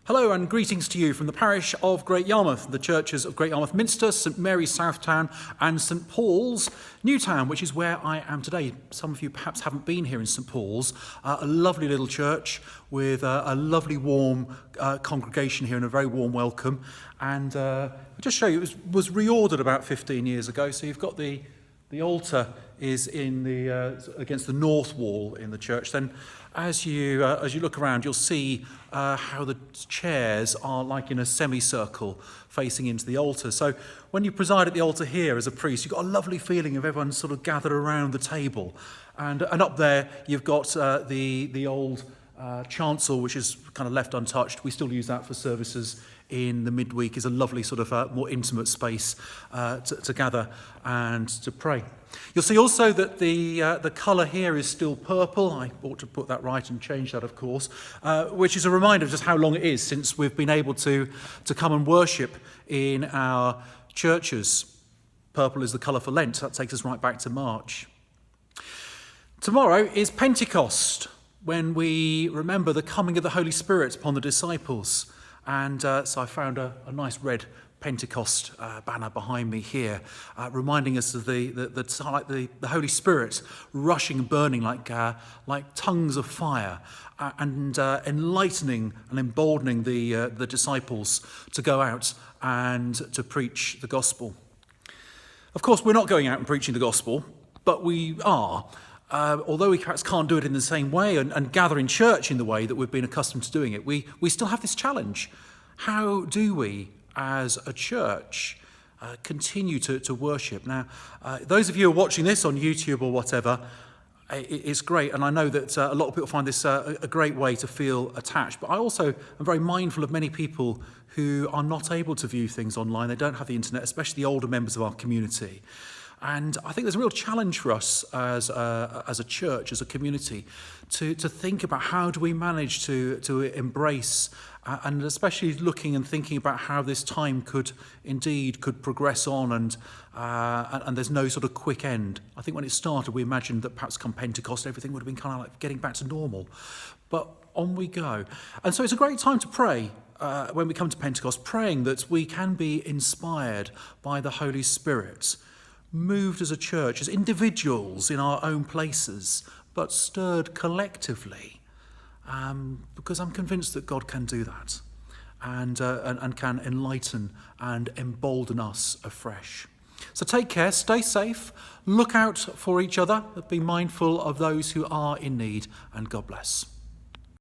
Hello and greetings to you from the Parish of Great Yarmouth, the churches of Great Yarmouth Minster, St Mary's Southtown and St Paul's Newtown, which is where I am today. Some of you perhaps haven't been here in St Paul's, a lovely little church with a lovely warm congregation here and a very warm welcome. And I'll just show you, it was reordered about 15 years ago, so you've got the altar is in the against the north wall in the church. Then as you look around, you'll see how the chairs are like in a semicircle facing into the altar. So when you preside at the altar here as a priest, you've got a lovely feeling of everyone sort of gathered around the table. And up there you've got the old chancel, which is kind of left untouched. We still use that for services in the midweek. Is a lovely sort of more intimate space to gather and to pray. You'll see also that the colour here is still purple. I ought to put that right and change that, of course, which is a reminder of just how long it is since we've been able to come and worship in our churches. Purple is the colour for Lent. That takes us right back to March. Tomorrow is Pentecost, when we remember the coming of the Holy Spirit upon the disciples. And so I found a nice red Pentecost banner behind me here, reminding us of the Holy Spirit rushing and burning like tongues of fire, and enlightening and emboldening the disciples to go out and to preach the gospel. Of course, we're not going out and preaching the gospel, but we are. Although we perhaps can't do it in the same way and gather in church in the way that we've been accustomed to doing it, we still have this challenge. How do we, as a church, continue to worship? Now, those of you who are watching this on YouTube or whatever, it's great, and I know that a lot of people find this a great way to feel attached, but I also am very mindful of many people who are not able to view things online. They don't have the internet, especially the older members of our community. And I think there's a real challenge for us as a church, as a community, to think about how do we manage to embrace, and especially looking and thinking about how this time could progress on, and there's no sort of quick end. I think when it started, we imagined that perhaps come Pentecost, everything would have been kind of like getting back to normal. But on we go. And so it's a great time to pray. When we come to Pentecost, praying that we can be inspired by the Holy Spirit, moved as a church, as individuals in our own places, but stirred collectively, because I'm convinced that God can do that and can enlighten and embolden us afresh. So take care, stay safe, look out for each other, be mindful of those who are in need, and God bless.